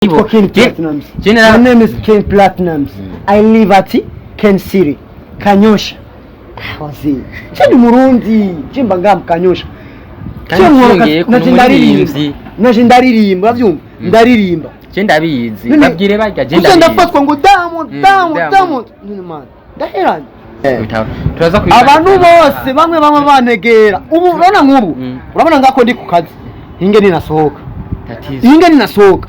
Ken Platinumz. My name is Ken Platinumz. I live at Ken City, Kanyosha. Wazi. Chani Murundi, chimba ngam Kanyosha. Naje ndaririmba, bavyumva. Ndaririmba. Je ndabizi. Babwire barya je ndabizi. Usendafatwa ngo Diamond. Nini man. Ndaheranye. Turaza kuyiba. Abantu bose bamwe banegera. Ubu urabona nk'ubu. Urabona ngako ndi ku kazi. Inge ninasohoka. Inge ninasohoka.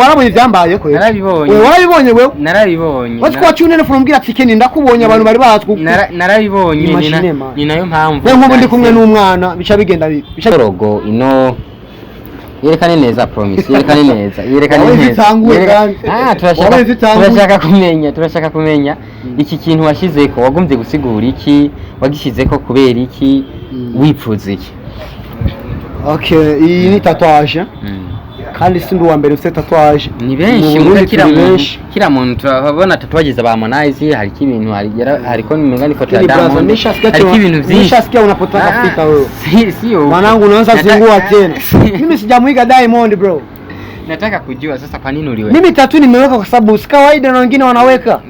Warabonye ivyambaye ko? Narabibonye. Warabibonye wewe? Narabibonye. Wati kwa cyune from gira tikeni ndakubonye abantu bari bazwi. Narabibonye ni nayo mpamvu. Nk'ubu ndi kumwe n'umwana bica bigenda rogo ino yerekane neza promise yerekane neza turashaka kumenya iki kintu washizeko wagomvye gusigura iki wagishizeko kubera iki wipfuza iki. Okay, iyi ni tatouage. Kandi sindi uwa mbere ufite tatouage. Ni benshi kira muntu turabona tatouage za Harmonize hari ibintu hariko nimenga ni foto ya Diamond. Hari ibintu vyinshi. Nishasikia unapotaka kufika wewe. Sio. Mwanangu unaanza zingua tena. Mimi sijamuiga Diamond bro. Nataka kujua sasa kwa nini uliweka. Mimi tattoo nimeweka kwa sababu si kawaida na wengine wanaweka.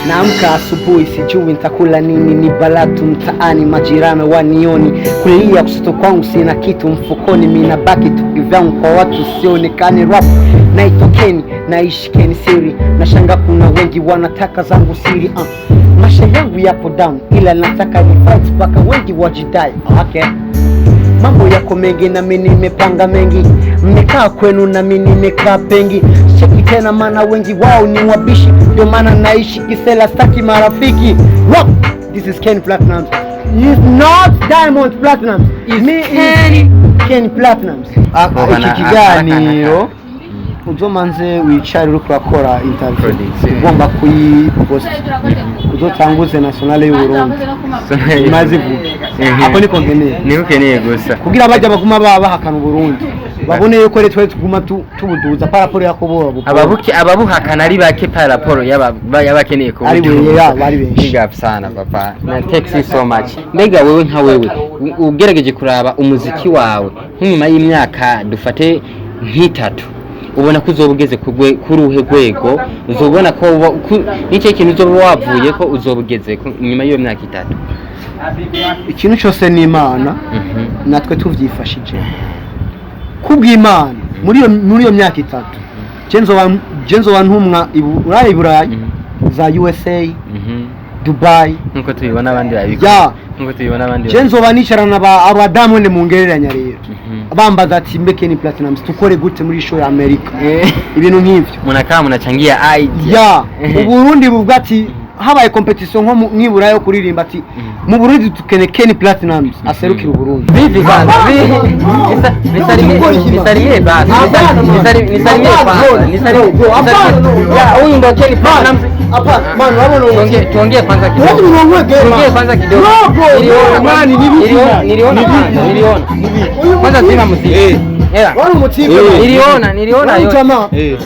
Naamka asubuhi sijui nitakula nini, ni balatu mtaani majirani wanioni, kulia kusito kwangu sina kitu mfukoni, mimi nabaki tu kivyangu kwa watu sionekane. Rap naitokeni naishi Ken City, nashanga kuna wengi wanataka zangu siri. Maisha yangu yapo down ila nataka ni fight mpaka wengi wajidai. Okay, mambo yako mengi na mimi nimepanga mengi, mmekaa kwenu na mimi nimekaa pengi. Cheki tena maana wengi wao ni wabishi, ndio maana naishi kisela staki marafiki. What? This is Ken Platinumz. It's not Diamond Platinumz. It's me Ken Platinumz. Iki kigani yo uzomanze wicari uri kurakora interview ugomba kuyipost uzotanguze nationale y'u Burundi maze vuga ako niko nkeneye gusa kugira bajya baguma bahakana Burundi babone yuko retwe tuguma tubuduza paraporo yakobo ababuhakana ari bake paraporo yabakeneye ko bari benshi big up sana papa na thanks you so much. Mbega wewe nka wewe ugerageje kuraba umuziki wawe nk'nyuma y'imyaka dufate nk'itatu ubona ko uzobugeze kuri uhe rwego, uzobona ko n'icyo kintu uzoba wavuye ko uzobugeze nyuma y'iyo myaka itatu. Ikintu cyose ni Imana natwe tuvyifashije kubw'Imana muri iyo myaka itatu. Jenzo wantumwa Burayi za USA, Dubai nkuko tubibona abandi babikora nkuko tubibona abandi Jenzo banicarana aba Diamond mu ngereranya rero bambaza ati mbe Ken Platinumz tukore gute muri show ya America ibintu nk'ivyo munachangia idea Uburundi bubwati habaye competition nko nk'ibura yo kuririmba ati mu Burundi tukene Ken Platinumz aserukira Uburundi bivi bana nisariye basi huyu ndo Ken Platinumz hapa man wabona tuongee kwanza kidogo niliona kwanza zima muziki wala muziki niliona yote.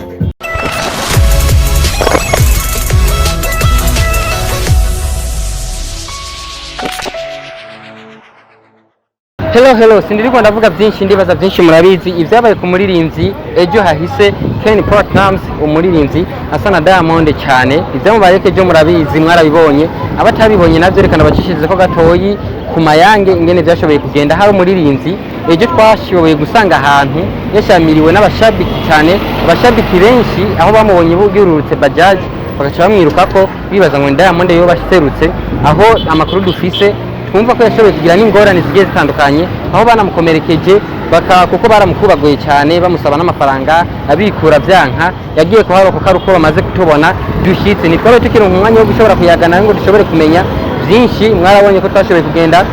Hello sindiriko ndavuga byinshi ndibaza byinshi murabizi ivyabaye ku muririmvyi ejo hahise Ken Platinumz umuririmvyi asa na Diamond cyane ivyamubayeke ejo murabizi mwarabibonye abatabibonye navyo rekana bacishirize ko gatoyi ku mayange ingene byashoboye kugenda hari umuririmvyi ejo twashoboye gusanga ahantu yashamiriwe n'abashabiki cyane abashabiki benshi aho bamubonye bugirurutse bajaji bagaca bamwirukako bibaza ngo Diamond yo basherutse aho amakuru dufise twumva ko yashoboye kugira n'ingorane zigiye zitandukanye aho banamukomerekeje kuko baramukubagoye cyane bamusaba n'amafaranga abikura byanka yagiye kuharoka karuko bamaze kutubona dushitse ni twari tukiri mu mwanya wo gushobora kuyagana ngo dushobore kumenya byinshi. Mwarabonye ko twashoboye kugenda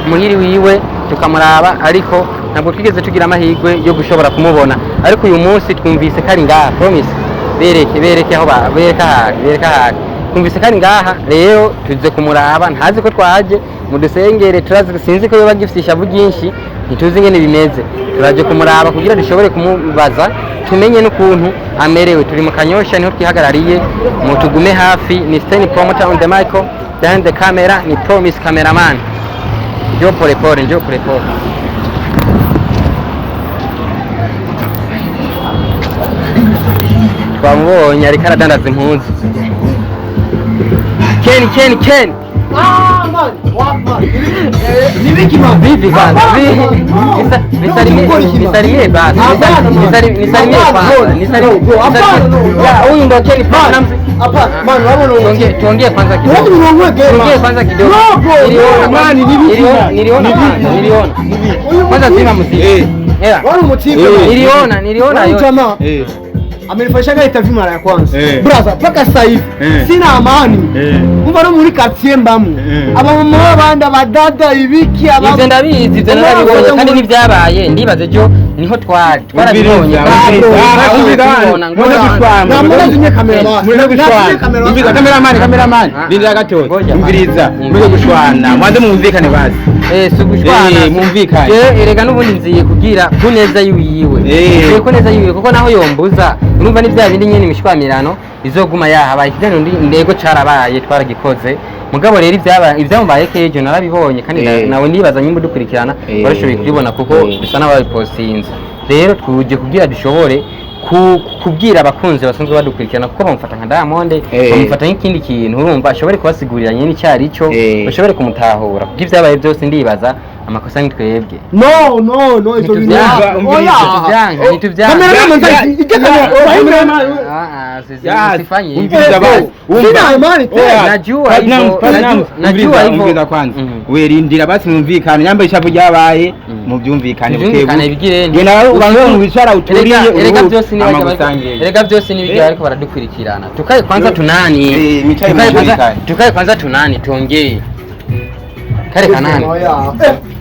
muhiri wiwe tukamuraba ariko ntabwo twigeze tugira amahirwe yo gushobora kumubona, ariko uyu munsi twumvise kari ngaha promise bereke aho bereka twumvise kari ngaha rero tuze kumuraba ntazi ko twaje mudusengere turazi sinzi ko yoba gifite ishavu byinshi ntituzi ngene bimeze turaje kumuraba kugira dushobore kumubaza tumenye n'ukuntu amerewe. Turi mu Kanyosha niho twihagarariye mutugume hafi. Ni Sten promoter on the mic, behind the camera ni Promise cameraman. Njoo pole pole. namubonye ariko aradandaza impuzu. Ken Nibiki man? vipi kwanza nisalimie basi nisalimie kwanza huyu ndo Ken Platinumz. Hapa man, tuongee kwanza kidogo. Niliona kwanza zima muziki. Niliona yote. Amenifanyisha interview mara ya kwanza. Brother, paka sasa hivi sina amani. Umva no muri quartier mbamu. Abamama babanda badada ibiki ababa. Ivyo ndabizi kandi nivyabaye ndibaze jo niho twarabibonye. Cameraman. Ndira gatoya. Umviriza. Muri gushwana. Mwanze mumvikane bazi. Sugushwana. Mumvikane. Erega nubundi nziye kugira kuneza yiwiwe. Kuneza yiwiwe kuko naho yombuza urumva ni bya bindi nyene imishwamirano izoguma yahabaye ikidano ndego carabaye twaragikoze mugabo rero ivyamubaye kejo narabibonye kandi nawe nibaza nyimbo dukurikirana barashoboye kubibona kuko bisa n'ababipostinze rero twuje kugira dushobore kubwira abakunzi basanzwe badukurikirana kuko bamufata nka Diamond bamufata nk'ikindi kintu urumva ashobore kubasigurira nyene icyari cyo bashobore kumutahura kuko ivyabaye byose ndibaza amakosa nk'itwebwe no ivyo bintu najua hivyo kwanza werindira basi mumvikane nyamba ishavu ryabaye mu byumvikane bigire mu bicara uturiye erega byose nibijya ariko baradukurikirana tukaye kwanza tunani tuongee kare kanani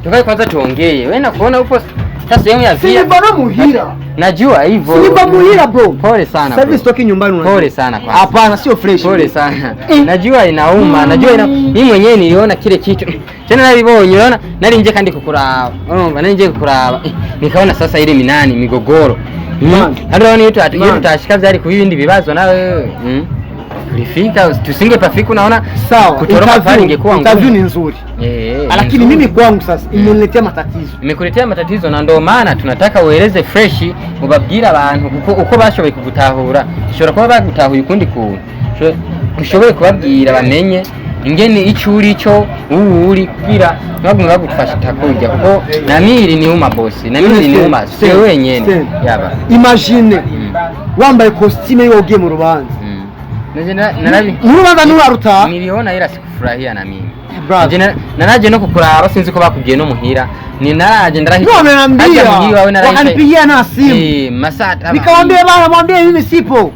tukaye kwanza tuongee wewe nakuona upo sasa sehemu ya via Siliba muhira. Najua hivyo. Siliba muhira bro. Pole sana. Service toki nyumbani unajua. Pole sana kwa. Hapana sio fresh. Pole sana. Najua inauma. Mimi mwenyewe niliona kile kitu. Tena nalibonye unaona nari nje kandi kukuraba. Nari nje kukuraba. Nikaona sasa ile minani migogoro. Hadi yetu tutashika vyari ku bibindi bibazo nawe. Ulifika tusingepafika unaona sawa kutoroka pale ingekuwa ngumu. Interview ni nzuri. Lakini mimi kwangu sasa imeniletea matatizo. Imekuletea matatizo na ndio maana tunataka ueleze fresh ubabwira abantu uko bashoboye kugutahura. Ushobora kuba bagutahuye ukundi kuntu. Ushobore kubabwira bamenye ingene icuri cyo uri kugira ntabwo bagufasha takujya kuko namiri ni uma boss namiri ni uma se wenyene yaba imagine wambaye costume yogiye mu rubanza narabi urubanza nuraruta niliona ila sikufurahia na mimi naraje no kukuraba sinzi ko bakubwiye no muhira ni naraje ndarahira wakanipigia na simu masata nikamwambia bana mwambie mimi sipo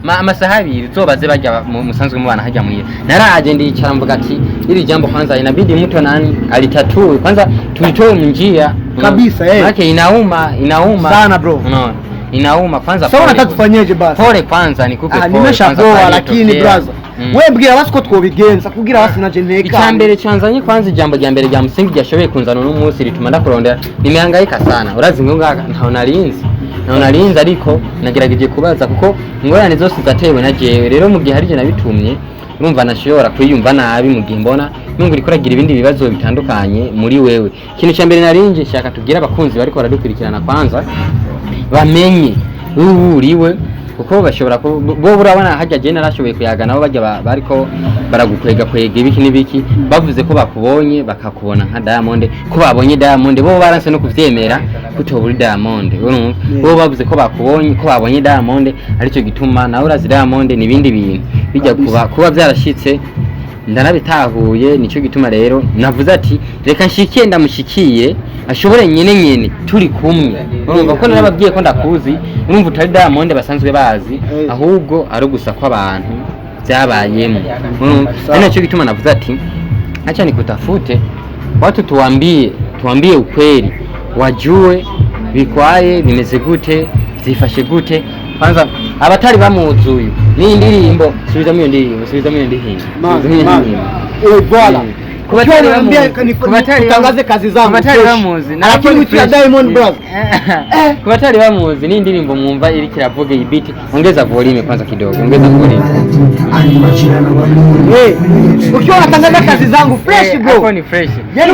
amasahabi zobaze bajya musanzwe mu bana hajya muhira naraje ndicara mvuga ati ili jambo kwanza inabidi mtu nani alitatoo kwanza tulitoe njia kabisa yake inauma sana bro inauma kwanza sasa unataka tufanyeje basi pole kwanza nikupe pole nimeshapoa lakini brother wewe mbwira basi ko twobigenza kugira basi naje nteka icyambere cyanzanye kwanza ijambo rya mbere rya musingi ryashoboye kunzana n'umunsi rituma ndakurondera nimehangaika sana urazi ngo ngaka ntaho narinzi ariko nagerageje kubaza kuko ingorane zose zatewe na jewe rero mu gihe harije nabitumye urumva nashobora kwiyumva nabi mu gihe mbona nungu riko ragira ibindi bibazo bitandukanye muri wewe ikintu cyambere narinje shaka tugira abakunzi bariko baradukurikirana kwanza bamenye uriwe kuko bashobora bo burabona hajya je narashoboye kuyaga nabo bajya bariko baragukwega ibiki nibiki bavuze ko bakubonye bakakubona nka Diamond ko babonye Diamond bo baranse no kuvyemera kutoburi Diamond urumva bo bavuze ko bakubonye ko babonye Diamond arico gituma nawe urazi Diamond nibindi bintu bijya kuba byarashitse ndanabitahuye nico gituma rero navuze ati reka nshikiye ndamushikiye ashobore nyene turi kumwe urumva ko narababwiye ko ndakuzi urumva utari Diamond basanzwe bazi ahubwo ari gusa kwa abantu byabayemo nico gituma navuze ati acha nikutafute watu tuambie ukweli wajue bikwaye bimeze gute zifashe gute kwanza abatari bamuzuye ni indirimbo subizamo iyo ndirimbo voilà kutangaze kazi zangu kubatari bamuzi lakini mtu ya Diamond Bros kubatari bamuzi ni indirimbo mwumva iri kiravuga iyi beat ongeza volume kwanza kidogo ongeza volume ukiwa unatangaza kazi zangu fresh bro hapo ni fresh yani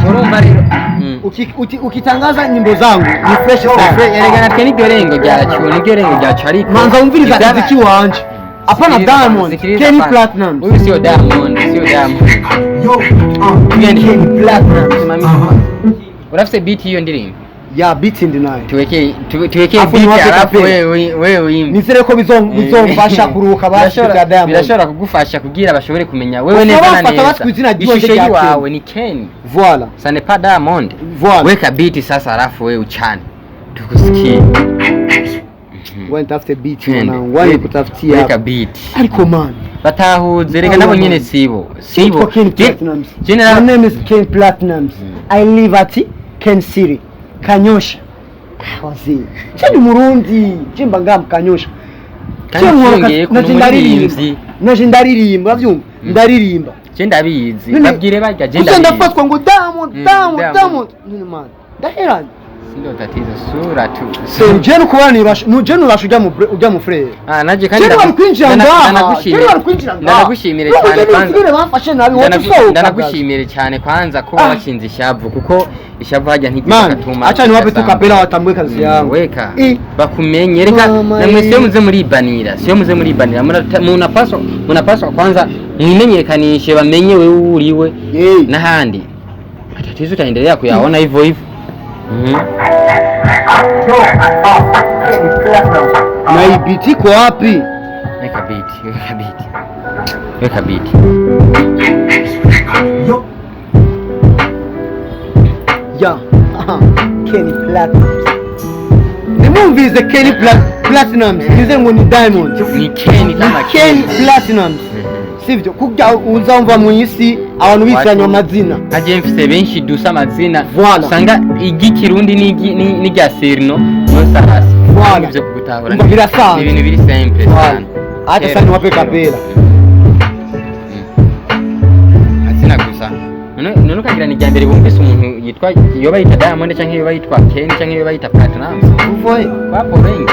urumva rero ukitangaza nyimbo zangu ni fresh sana yerekana twe ni gorengo ryacu ariko manza umviriza muziki wanje hapana Diamond Kenny Platinum huyu sio Diamond Kenny Platinum urafise beat hiyo ndirimbo ya beat ndinayo tuweke beat alafu wewe uimbe nizere ko bizomfasha kuruka bashaka Diamond birashobora kugufasha kugira bashobore kumenya wewe neza neza ishusho yawe ni Kenny voilà ça n'est pas Diamond voilà weka beat sasa alafu wewe uchane tukusikie wewe tafute beat mwanangu wewe kutafutia weka beat ariko man batahuze reka nabo nyene sibo general my name is Ken Platinumz I live at Ken City Kanyosha wazi chani murundi chimba ngam Kanyosha naje ndaririmba uravyumva ndaririmba je ndabizi babwire barya je ndabizi ndafatwa ngo Diamond nini man ndaheranye sindo tatizo sura tu so jenu kubani nujenu urashujya mu frere naje kandi ndanagushimire cyane kwanza bafashe nabi wote so ndanagushimire cyane kwanza kuba washinze ishavu kuko ishavu hajya ntigatuma acha ni wape tukapela watambwe kazi yangu weka bakumenye reka namwe sio muze muri ibanira munapaswa kwanza mwimenyekanishe bamenye wewe uriwe nahandi atatizo utaendelea kuyaona hivyo na ibiti kwa wapi? Weka beat. Ya, Kenny Platinumz. Nimumvize Kenny Platinumz, nize ngo ni Diamond. Ni Kenny kama Kenny Platinumz. Sivyo kujya uzamva mu isi abantu bifranya amazina aje mfise benshi dusa amazina usanga igikirundi ni rya serno nosahasi byo kugutahura birasanzwe ibintu biri simple cyane hata sana wape kapela azina gusa none ukagira ni ryambere bumvise umuntu yitwa yoba yita Diamond canke yoba yitwa Ken canke yoba yita Platinumz uvoye bapo bengi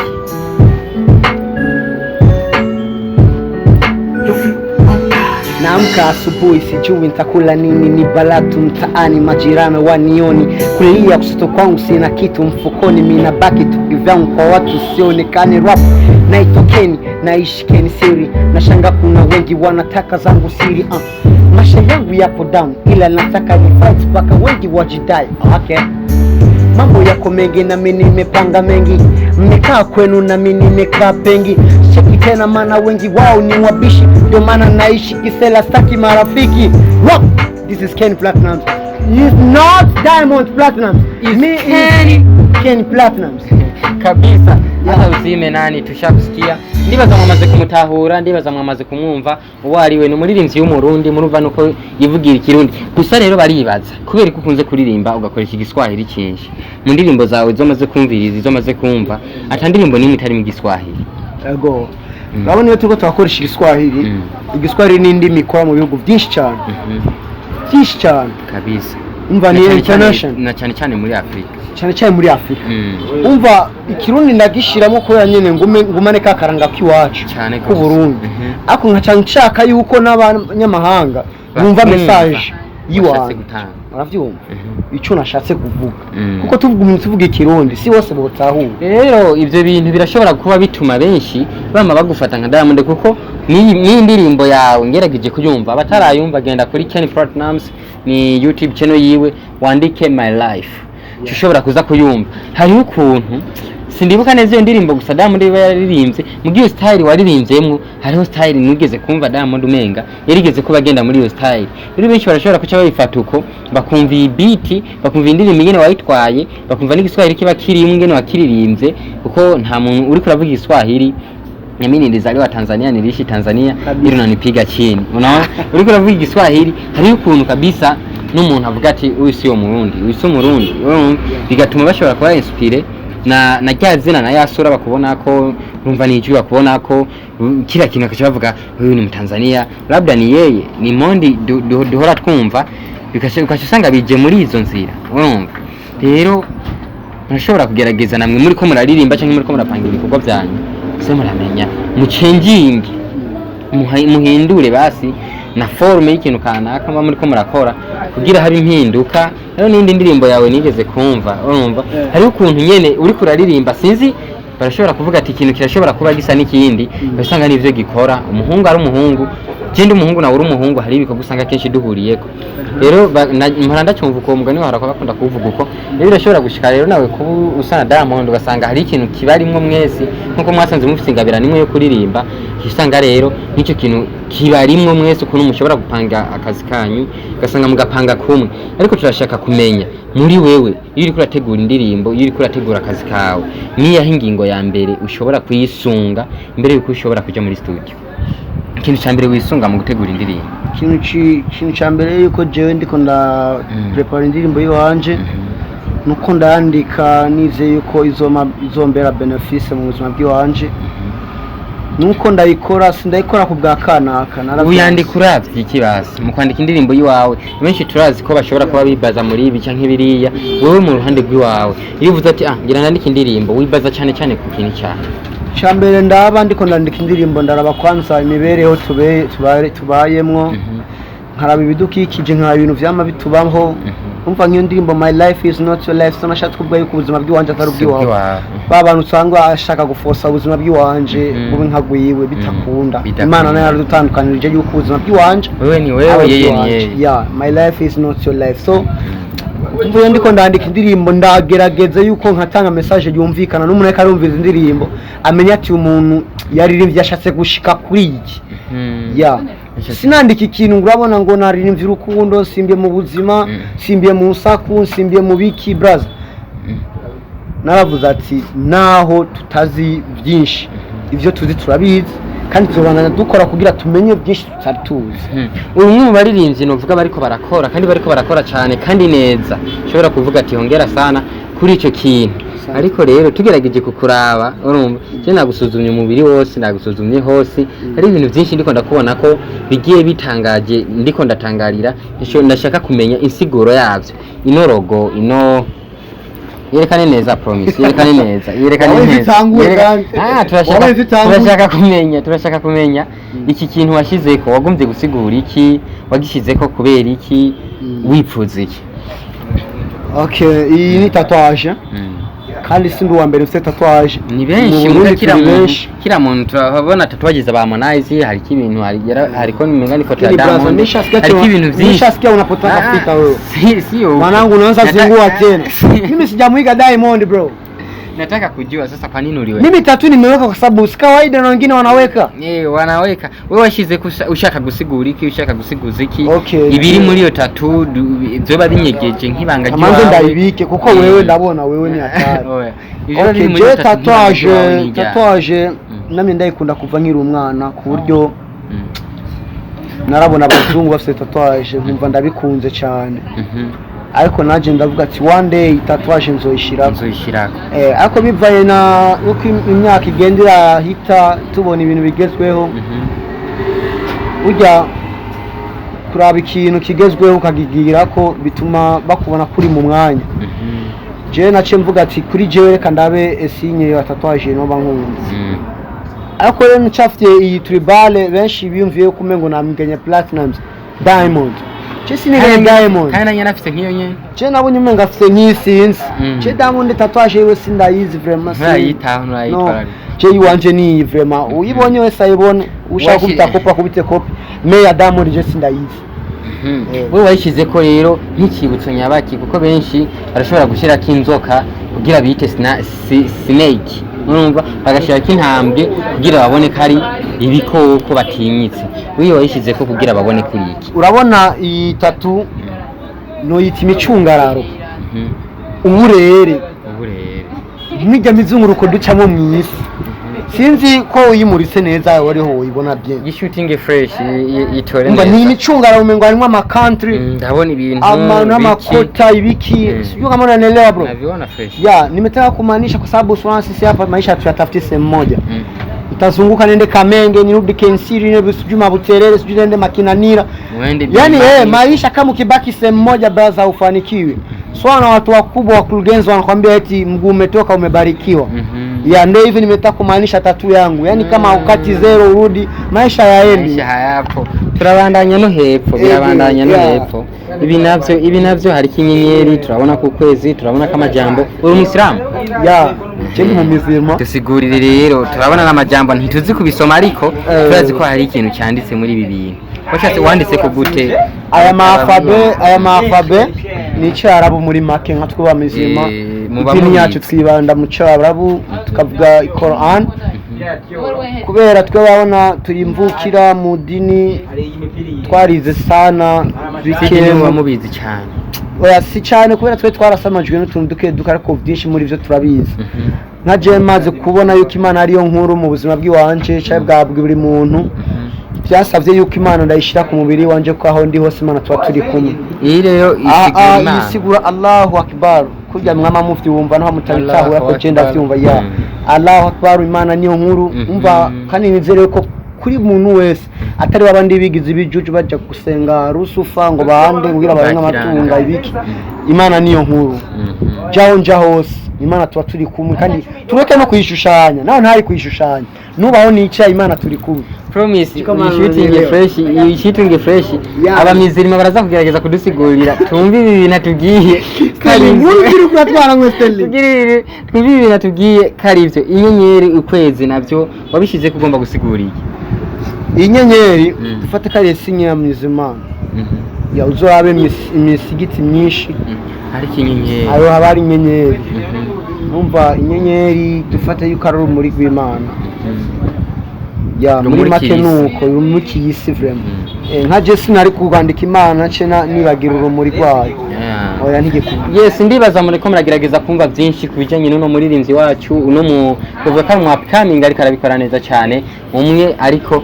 naamka asubuhi sijui nitakula nini, ni balatu mtaani, majirani wanioni, kulia kushoto kwangu sina kitu mfukoni, mimi nabaki tu kivyangu kwa watu sionekane. Rap naitokeni, naishi Ken siri, nashanga kuna wengi wanataka zangu siri. Maisha yangu yapo down, ila nataka ni fight mpaka wengi wajidai. Okay, mambo yako mengi na mimi nimepanga mengi, mmekaa kwenu na mimi nimekaa pengi. Cheki tena maana wengi wao ni wabishi, ndio maana naishi kisela, staki marafiki. What? This is Ken Platinumz. It's not Diamond Platinumz. It's Ken Platinumz. Kabisa. Hata uzime nani tushakusikia. Ndibaza mwamaze kumutahura, ndibaza mwamaze kumwumva uwariwe ni umuririmbyi w'umurundi, murumva nuko yivugira ikirundi. Gusa rero baribaza kubera ko ukunze kuririmba ugakoresha igiswahili cyinshi. Mu ndirimbo zawe zomaze kumviriza, izomaze kumva, ata ndirimbo nimwe itari mu giswahili. Ego. Urabona iyo turiko twakoresha igiswahili, igiswahili ni indimi ikora mu bihugu byinshi cyane. Byinshi cyane kabisa. Umva ni international na cyane muri Afrika. Cyane muri Afrika. Umva ikirundi ndagishiramo ko yanyene ngumane ka karanga kiwacu ku Burundi. Ako nkaca nshaka yuko n'abanyamahanga bumva message yiwacu. Uravyumva? Ico nashatse kuvuga. Kuko tuvuga ikirundi si wose botahura. Rero ivyo bintu birashobora kuba bituma benshi bama bagufata nka Diamond, kuko ni indirimbo yawe ngerageje kuyumva, abatarayumva genda kuri Ken Platinumz ni YouTube channel yiwe, wandike my life ushobora kuza kuyumva. Hari ukuntu sindibuka neza iyo ndirimbo gusa Diamond yaririmbye, mu gihe style waririmbyeemo hariho style nigeze kumva Diamond umenga yarigeze kuba agenda muri iyo style. Rero benshi barashobora kuca bayifata uko bakumva beat, bakumva indirimbo ingene wayitwaye, bakumva n'igiswahili kiba kirimo ingene wakiririmbye, kuko nta muntu uri kuravuga igiswahili. Mimi nilizaliwa Tanzania, niliishi Tanzania, hilo nanipiga chini. Unaona? Uri kuravuga igiswahili hari ukuntu kabisa n'umuntu avuga ati uyu si umurundi, bigatuma bashobora kuba inspire na rya zina na yasura bakubona ko urumva n'ijwi bakubona ko kira kintu akaca bavuga uyu ni Mutanzania labda ni yeye ni Mondi duhora twumva bikasha usanga bije muri izo nzira urumva rero murashobora kugerageza namwe muri ko muraririmba cyangwa muri ko murapanga ibikorwa byanyu se muramenya mucenjinge muhindure basi na forme y'ikintu kanaka muri ko murakora kugira habe impinduka. Rero n'indi ndirimbo yawe nigeze kumva urumva hari ukuntu nyene uri kuraririmba sinzi barashobora kuvuga ati ikintu kirashobora kuba gisa n'ikindi basanga n'ivyo gikora umuhungu ari umuhungu jende umuhungu nawe uri umuhungu hari ibikorwa usanga kenshi duhuriyeko. Rero muranda cyumva uko mugani wahora bakunda kuvuga uko rero birashobora gushika rero nawe kuba usana Diamond ugasanga hari ikintu kibarimwo mwese nkuko mwasanze mufite ingabira nimwe yo kuririmba kisanga rero n'icyo kintu kibarimwo mwese ukuntu mushobora gupanga akazi kanyu ugasanga mugapanga kumwe. Ariko turashaka kumenya muri wewe iyo uri kurategura indirimbo iyo uri kurategura akazi kawe niyaho ingingo ya mbere ushobora kuyisunga imbere yuko ushobora kuja muri studio. Ikintu cyambere wisunga mu gutegura indirimbo ikintu cyambere yuko jewe ndiko nda prepare indirimbo yiwanje nuko ndandika nize yuko izombera benefice mu buzima bwiwanje nuko ndayikora sindayikora ku bwa kanaka uyandika uravye ikibasi mu kwandika indirimbo yiwawe benshi turazi ko bashobora kuba bibaza muri ibi canke biriya wewe mu ruhande rwiwawe iyo uvuze ati ngira nandika indirimbo wibaza cyane cyane ku kintu cyane cyambere ndaba ndiko ndandika indirimbo ndaraba kwanza imibereho tubayemwo nkaraba ibidukikije nka ibintu vyama bitubaho umva nk'iyo ndirimbo my life is not your life so nashatse kuvuga yuko ubuzima bw'iwanje atari ubwiwawe babantu usanga ashaka gufosa ubuzima bw'iwanje bube nkagwiwe bitakunda Imana nayo yadutandukanirije yuko ubuzima bw'iwanje wewe ni wewe yeye ni yeye yeah my life is not your life so mvuye ndiko ndandika indirimbo ndagerageza yuko nkatanga message yumvikana n'umuntu ariko arumviza indirimbo amenya ati umuntu yaririmbye ashatse gushika kuri iki yeah sinandika ikintu urabona ngo naririmbye urukundo simbiye mu buzima simbiye mu saku simbiye mu biki braza naravuze ati naho tutazi byinshi ivyo tuzi turabizi kandi tuzobandanya dukora kugira tumenye byinshi tutari tuzi. Umwe mu baririmbyi novuga bariko barakora kandi bariko barakora cyane kandi neza ushobora kuvuga ati hongera sana kuri ico kintu. Ariko rero tugerageje kukuraba urumva je nagusuzumye umubiri wose nagusuzumye hose hari ibintu byinshi ndiko ndakubona ko bigiye bitangaje ndiko ndatangarira ndashaka kumenya insiguro yavyo inorogo ino yerekane neza promise yerekane neza turashaka kumenya iki kintu washizeko wagumvye gusigura iki wagishizeko kubera iki wipfuza iki. Okay iyi ni tatouage kandi sindi uwa mbere ufite tatouage ni benshi kira muntu turabona tatouage za Harmonize hari ibintu hariko nimengani foto ya Diamond hari ibintu byinshi nishasikia unapotaka Afrika wewe sio mwanangu unaanza zingua tena mimi sijamuiga Diamond bro nataka kujua sasa kwa nini uliweka mimi tattoo nimeweka kwa sababu si kawaida na wengine wanaweka wanaweka wewe washize ushaka gusigura iki ushaka gusiguza iki okay, ibiri muri yo tattoo zoba binyegeje nkibanga giwawe amanze ndayibike kuko wewe ndabona wewe ni hatari okay je tatouage nami ndayikunda kuva nkiri umwana ku buryo narabona abazungu bafite tatouage nkumva ndabikunze cyane ariko naje ndavuga ati one day tatouage nzoyishirako ariko bivaye na uko imyaka igendera hita tubona ibintu bigezweho ujya kuraba ikintu kigezweho ukagigira ko bituma bakubona kuri mu mwanya je nace mvuga ati kuri jewe reka ndabe esinye ya tatouage no bankunze ariko rero ncafite iyi tribale benshi biyumviye ko umengo namigenya Platinumz Diamond Chesi ni Diamond. Kana nyana afite nkiyo nye. Je nabonye umenga afite nkisinzi. Je Diamond tatouage yewe sindayizi vraiment. Nayitaho nayitwara. Je yiwanje ni vraiment uyibonye wese ayibone ushaka kubita kopa kubite kopi. Me ya Diamond je sindayizi. Wewe wayishize ko rero nk'ikibutso nyabaki kuko benshi arashobora gushira kinzoka kugira bite snake. Urumva bagashira kintambwe kugira babone kari ibikoko batinyitse. Wiyo wayishize ko kugira babone kuri iki. Urabona iyi tattoo no yita imicungararo. Uburere. Mwijya mizunguruko ducamo mwisi. sinzi ko uyimuritse neza wariho uyibona bien gishutinge fresh itore umva neza ni imicungara umengo harimo ama country ndabona ibintu makota ibiki sio kama unanielewa bro naviona fresh nimetaka kumaanisha kwa sababu sisi hapa maisha tuyatafuti sehemu moja utazunguka nende Kamenge nirudi Kensiri nende Sujuma Buterere sijui nende Makinanira yani maisha kama ukibaki sehemu moja brother ufanikiwe na watu wakubwa wakurugenzi wanakuambia eti mguu umetoka umebarikiwa ndio hivi nimetaka kumaanisha tatu yangu yani kama ukati zero urudi maisha yaendi hayapo turabandanya no hepfo birabandanya no hepfo ibi navyo hari kinyenyeri turabona ku kwezi turabona kama jambo uri Muislamu cyane mu mizima tusigurire rero turabona n'amajambo ntituzi kubisoma ariko turazi ko hari ikintu cyanditse muri ibi bintu washatse wanditse ko gute aya mafabe ni cyarabu muri make nka twuba mizima mu yacu twibanda mu cyarabu tukavuga Quran kubera twabona turimvukira mu dini twarize sana bikeye mubizi cyane oya si cyane kubera twe twarasamajwe n'utuntu duke ariko byinshi muri byo turabizi nka je maze kubona yuko Imana ariyo nkuru mu buzima bw'iwanje cyangwa bwabwi buri muntu byasavye yuko Imana ndayishira ku mubiri wanje ko aho ndi hose Imana tuba turi kumwe iyi rero isigura Allahu Akbar kurya mwama mufti wumva naho mutabitaho yako genda byumva Allahu Akbar Imana niyo nkuru umva kandi nizere ko kuri muntu wese atari babandi bigize ibijuju bajya gusenga rusufa ngo bahande kugira barenga amatunga ibiki Imana niyo nkuru jaho hose Imana tuba turi kumwe kandi tureke no kuyishushanya naho ntari kuyishushanya nubaho nica Imana turi kumwe promise shooting fresh abamizirima baraza kugerageza kudusigurira tumve ibi binatugiye kandi ngiri kwatwara ngo Sten twumve ibi binatugiye kari ivyo inyenyeri ukwezi navyo wabishize kugomba gusigurira inyenyeri dufate kare sinya mizima uzorabe imisigiti myinshi hari kinyenyeri ayo habari inyenyeri numva inyenyeri dufate yuko ari muri rw'Imana muri make nuko rumukiye isi vraiment nka Jesse nari kugandika Imana cena nibagira urumuri rwayo oya ntigikuye yes ndibaza muri ko muragerageza kumva byinshi kubijanye n'uno muririnzi wacu uno mu kuvuga ko mu upcoming ariko arabikora neza cyane umwe ariko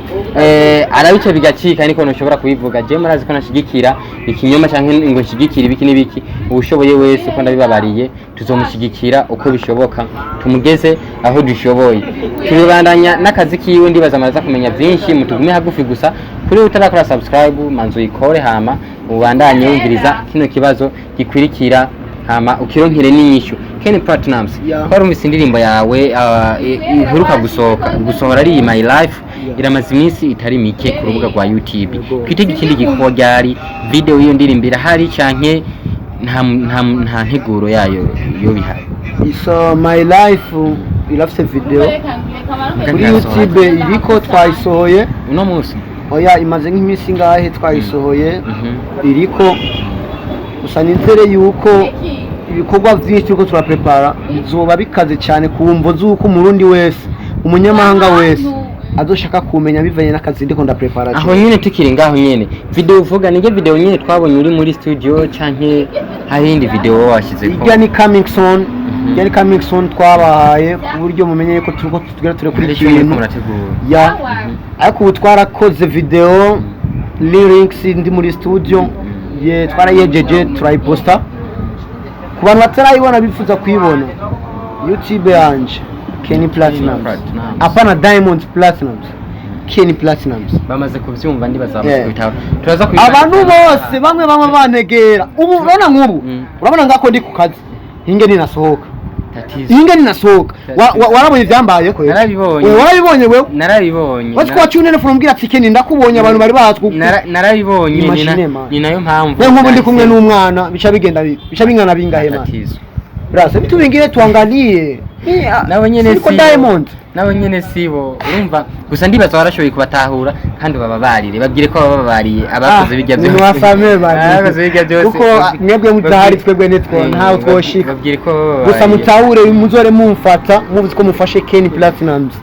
arabice bigacika niko ntushobora kubivuga je murazi ko nashigikira ikinyoma canke ngo nshigikira ibiki n'ibiki ubushoboye wese ko ndabibabariye tuzomushigikira uko bishoboka tumugeze aho dushoboye turibandanya n'akazi kiwe ndibaza maraza kumenya byinshi mutugume hagufi gusa kuri utarakora subscribe manzo ikore hama ubandanye wumviriza kino kibazo gikwirikira hama ukironkere n'inyishu Ken Platinumz kwari umvise indirimbo yawe iheruka gusohora ari My Life iramaze iminsi itari mike ku rubuga rwa YouTube kwitega ikindi gikorwa ryari video iyo ndirimbo irahari canke nta nteguro yayo yo bihari so My Life irafite video kuri YouTube iriko twayisohoye uno munsi oya imaze nk'iminsi ngahe twayisohoye iriko gusa nizere yuko ibikorwa byinshi uko turaprepara bizoba bikaze cyane kumvo zuko umurundi wese umunyamahanga wese azoshaka kumenya bivanye n'akazi ndiko ndaprepara aho nyine tukiri ngaho nyene video uvuga nige video nyine twabonye uri muri studio canke hari indi video washize ko yani coming soon twabahaye ku buryo mumenye ko turiko tugera kuri ikintu ariko ubu twarakoze video lyrics ndi muri studio twarayejeje turayiposta ku bantu batarayibona bifuza kuyibona YouTube yanje Ken Platinumz apana Diamond Platinumz Ken Platinumz bamaze kuvyumva ndibazamukwitaho turaza abantu bose bamwe banegera ubu urabona nk'ubu urabona ngako ndi ku kazi hinge ninasohoka warabonye ivyambaye ko warabibonye wewe narabibonye wati kwa cyunene furumbwira ati Ken ndakubonye abantu bari bazwi narabibonye ni nayo mpamvu nk'ubu ndi kumwe n'umwana bica bingana bingahe ma brasa bitubingire tuangalie nabo nyene si Diamond nabo nyene sibo urumva gusa ndibaza warashoboye kubatahura kandi bababarire babwire ko bababariye abakoze bijya byose abakoze bijya byose kuko mwebwe mutahari twebwe netwo ntaho twoshika babwire ko gusa mutahure muzore mumfata muvuze ko mufashe Ken Platinumz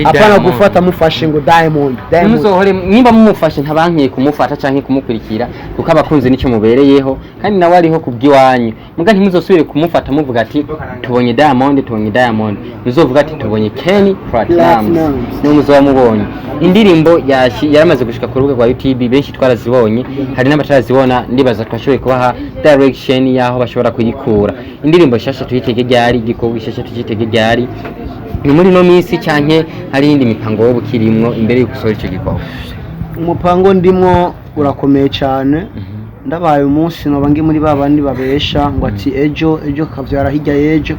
apana gufata mufashe ngo Diamond muzohore nimba mumufashe ntabankiye kumufata canke kumukurikira kuko abakunzi nico mubereyeho kandi nawe ariho kubwiwanyu muga ntimuzosubire kumufata muvuga ati tubonye Diamond muzovuga ati tubonye Ken Platinumz niwe muzoba mubonye indirimbo yaramaze gushika ku rubuga rwa YouTube benshi twarazibonye hari n'abatarazibona ndibaza twashoboye kubaha direction yaho bashobora kuyikura indirimbo shasha tuyitege ryari gikorwa shasha tuyitege ryari ni muri no minsi canke hari indi mipango wo bukirimwo imbere yuko sohora ico gikorwa umupango ndimo urakomeye cyane ndabaye umunsi no bangi muri babandi babesha ngo ati ejo kavyara hirya yejo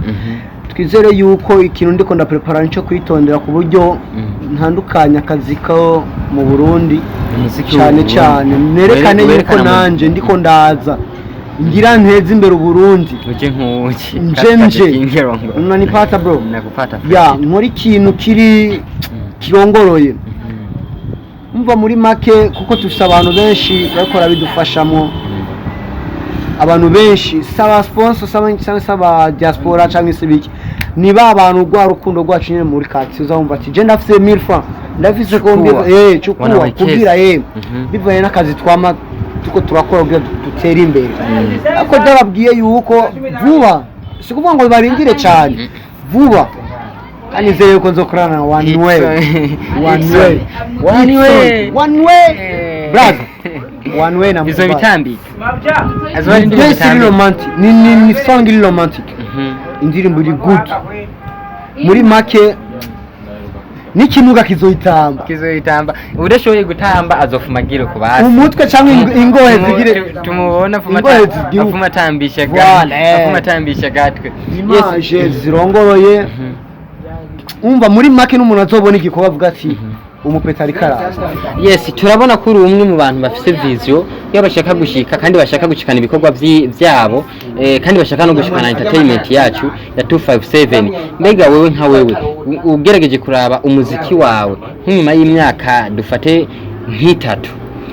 twizere yuko ikintu ndiko nda prepare nico kwitondera ku buryo ntandukanya akazi ko mu Burundi cyane nerekane yuko nanje ndiko ndaza ngira nteze imbere Burundi uje nkuki nje unanipata bro nakupata ya nkora ikintu kiri kirongoroye umva muri make kuko tufite abantu benshi bakora bidufashamo abantu benshi saba sponsor saba diaspora cyangwa isibiki ni ba bantu rwa rukundo rwacu nyine muri kati uzumva ati je ndafise 1000 francs ndafise kombe cukura kugira bivaye n'akazi twama tuko turakora byo dutera imbere ako darabwiye yuko vuba sikuvuga ngo barindire cyane vuba anizeye yuko nzokorana one way brother one way na bizo bitambi azwari ndi romantic ni song iri romantic indirimbo iri good muri make n'ikimuga kizoyitamba udashoboye gutamba azofumagire ku basi umutwe cyangwa ingohe zigire tumubona atambisha gatwe image zirongoroye umva muri make n'umuntu azobona igikorwa avuga ati umupetari karaza yes turabona ko uri umwe mu bantu bafite vision y'abashaka gushika kandi bashaka gushikana ibikorwa byabo kandi bashaka no gushikana entertainment yacu ya 257 mbega wewe nka wewe ugerageje kuraba umuziki wawe nk'nyuma y'imyaka dufate nk'itatu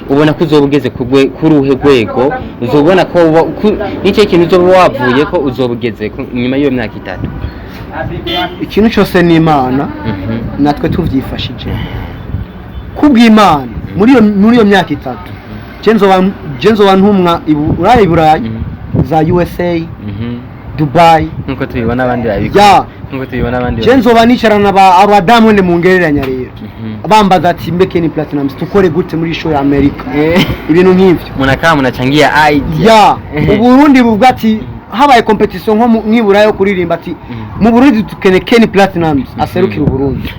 ubona ko uzobugeze kuri uhe rwego uzobona ko n'icyo kintu uzoba wavuye ko uzobugeze nyuma y'iyo myaka itatu ikintu cyose ni Imana natwe tuvyifashije kubw'Imana muri iyo myaka itatu Jenzo wantumwa Iburayi za USA Dubai nkuko tubibona abandi babikora nkuko tubibona abandi Jenzo banicarana aba Diamond mu ngereranya rero bambaza ati mbeke ni Platinumz tukore gute muri show ya America ibintu nk'ivyo munachangia idea Uburundi buvuga ati habaye competition nko nk'Iburayi yo kuririmba ati mu Burundi tukene Ken Platinumz aserukira Burundi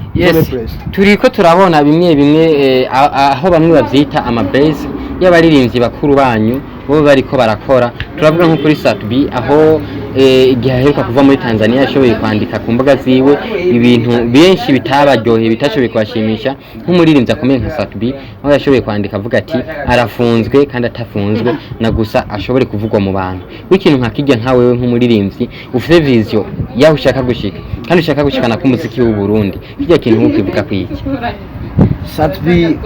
turiko turabona bimwe aho bamwe bavyita amabase y'abaririmbyi bakuru banyu bo bariko barakora turavuga nko kuri Satbi aho igihe aheruka kuva muri Tanzania yashoboye kwandika ku mbuga ziwe ibintu benshi bitabaryoheye bitashoboye kwashimisha nk'umuririmbyi akomeye nka Satbi aho yashoboye kwandika avuga ati arafunzwe kandi atafunzwe na gusa ashobore kuvugwa mu bantu w'ikintu nka kijya nka wewe nk'umuririmbyi ufite vision yaho ushaka gushika kandi ushaka gushikana ku muziki w'u Burundi kijya kintu ukivuga kwiki Satbi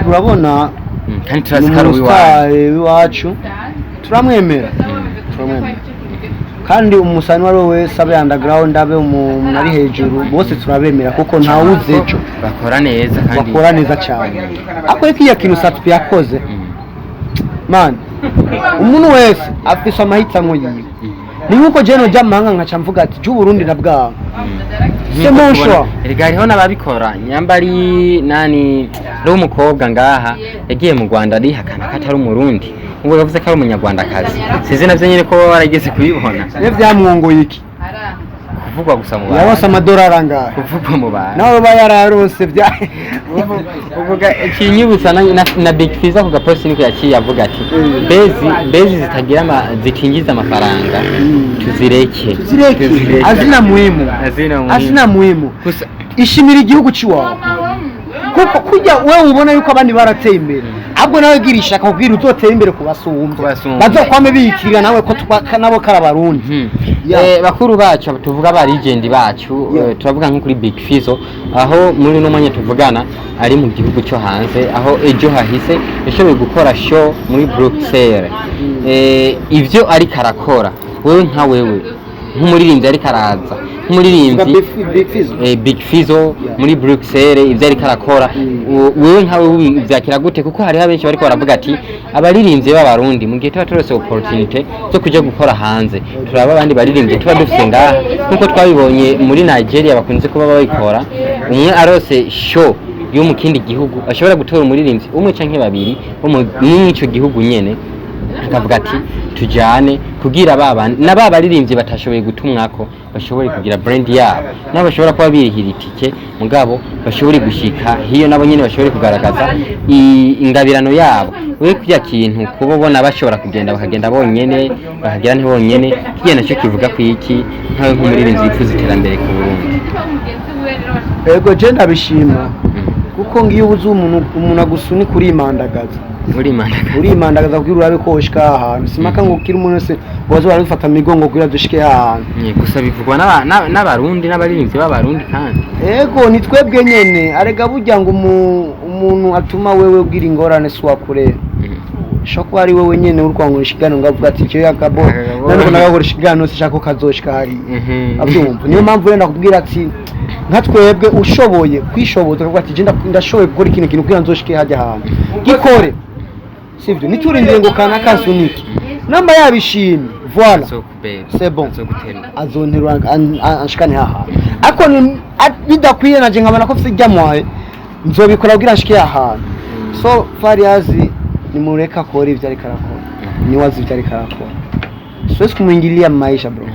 urabona kandi turasikara wiwacu turamwemera kandi umusani wari wese abe underground abe umuntu ari hejuru bose turabemera kuko ntawuze ejo bakora neza cyane akore kiya kintu Satbi yakoze man umuntu wese afise amahitamo yiwe ni nkuko jeno jamanga nkaca mvuga ati cy'u Burundi nabwaho semonshwa rigariho nababikora nyambari nani ro umukobwa ngaha yagiye mu Rwanda ari hakana katari umurundi ubwo yavuze ko ari umunyarwanda kazi size navyo nyene ko warageze kubibona ne vyamwongoye iki kuvugwa gusa mu bantu yabose amadolari angahe kuvugwa mu bantu nawe bayararose bya uvuga ikinyibutsa na Big Fizza ku gapost niko yaciye avuga ati bezi zitagira zitingiza amafaranga tuzireke azina muhimu ishimira igihugu ciwawe kuko kujya wewe ubona yuko abandi barateye imbere ahubwo nawe girisha kubwira uzotera imbere kubasumba bazokwame bikirira nawe ko nabo karabarundi bakuru bacu tuvuga ba legend bacu turavuga nko kuri Big Fizza aho muri no mwanya tuvugana ari mu gihugu cyo hanze aho ejo hahise yashoboye gukora show muri Bruxelles ivyo ari karakora wewe nka wewe nk'umuririmbyi ariko araza nk'umuririmbyi Big Fizzo muri Bruxelles ivyo ariko arakora wewe nkawe uvyakira gute kuko hariho abenshi bariko baravuga ati abaririmbyi b'abarundi mu gihe tuba turose opportunity zo kuja gukora hanze turaba abandi baririmbyi tuba dufise ngaha nkuko twabibonye muri Nigeria bakunze kuba babikora umwe arose show yo mu kindi gihugu ashobora gutora umuririmbyi umwe canke babiri bo mu ico gihugu nyene akavuga ati tujane kugira baba baririmbyi batashoboye gutumwako bashobore kugira brand yabo nabo bashobora kuba birihira itike mugabo bashobore gushika hiyo nabo nyene bashobore kugaragaza ingabirano yabo we kujya kintu kubona bashobora kugenda bakagenda bonyene bakagira ntibonyene kigenda cyo kivuga ku iki nkawe nk'umuririmbyi yifuza iterambere ku Burundi. Ego je ndabishima kuko ngiyo ubuze umuntu agusunika urimandagaza urimandagaza kugira urabe ko ushika ahantu simaka ngo ukira umuntu wese wazo barabifata migongo kugira dushike ahantu gusa bivugwa n'abarundi n'abaririmbyi b'abarundi kandi ego ni twebwe nyene arega burya ngo umuntu atuma wewe ugira ingorane si wakure shoko ari wewe nyene urwango ishigano ngavuga ati cyo yakabo none nagakora ishigano sishaka kazoshika hari abyumva niyo mpamvu renda kubwira ati nka twebwe ushoboye kwishoboza kuvuga ati ndashoboye gukora ikintu kugira nzoshike hajya ahantu gikore sivyo niturindire ngo kana kasuniki namba yabishimye voilà c'est bon azonterwa anshikane haha ako bidakwiye naje nkabana ko fite jamwaye nzobikora kugira nshike ahantu so fariazi ni mureka kora ivyo ariko arakora ni wazi ivyo ariko arakora siwezi kumuingilia maisha bro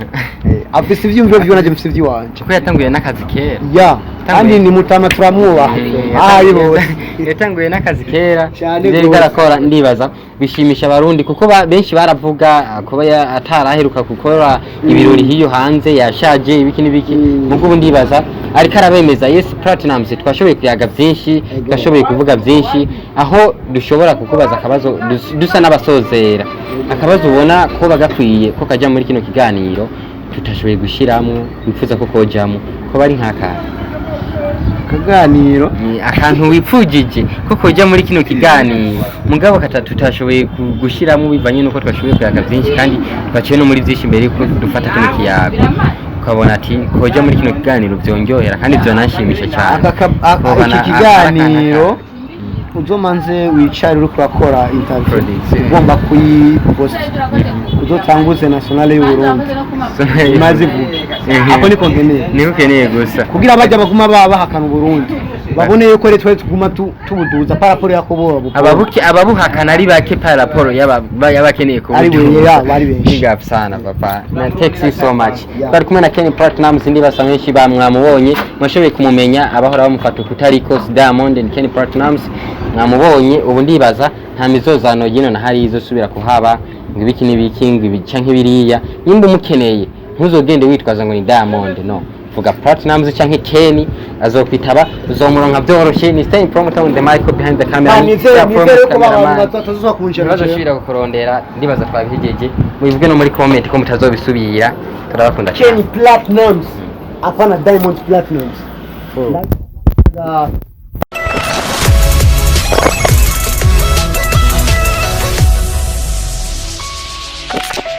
afise ivyumviro vyo naje mfise ivy'iwanje ko yatanguye n'akazi kera ya kandi ni mutama turamwubaha ayibo yatanguye n'akazi kera ivyo garakora ndibaza bishimisha abarundi kuko benshi baravuga kuba ataraheruka gukora ibirori hiyo hanze yashaje ibiki n'ibiki mugo ubu ndibaza ariko arabemeza yes Platinumz twashoboye kuyaga byinshi twashoboye kuvuga byinshi aho dushobora kukubaza akabazo dusa n'abasozera akabazo ubona ko bagakwiye ko kajya muri kino kiganiro tutashoboye gushiramo wifuza ko kojamo ko bari nkaka kaganiro akantu wipfujije ko kojya muri kino kiganiro mugabo tutashoboye gushiramo bivanye nuko twashoboye kuyaga byinshi kandi twaciye no muri byinshi imbere ko dufata kino kiyago ukabona ati kojya muri kino kiganiro byonjohera kandi byonashimisha cyane iki kiganiro uzomanze wicare uri kurakora interview ugomba kuyipost uzotanguze nationale y'u Burundi maze ako niko nkeneye gusa kugira bajya baguma bahakana Burundi babone yuko rero twe tuguma tubuduza paraporo yakobo ababuhakana ari bake paraporo yabakeneye ko ari bari benshi big up sana papa na thanks you so much bari kumwe na Ken Platinumz ndi basamweshi bamwamubonye mwashoboye kumumenya abahora bamufata kutariko Diamond and Ken Platinumz mwamubonye ubu ndibaza nta mizozano yino na hari izosubira kuhaba ngibiki n'ibiki ngibica nk'ibiriya nimba umukeneye ntuzogende witwaza ngo ni Diamond no vuga Platinumz canke Ken azokwitaba uzomuronka byoroshye ni Sten promoter on the mic behind the camera bazoshira gukorondera ndibaza twabihejeje mubivuge no muri comment ko mutazobisubira turabakunda Ken Platinumz apana Diamond Platinumz You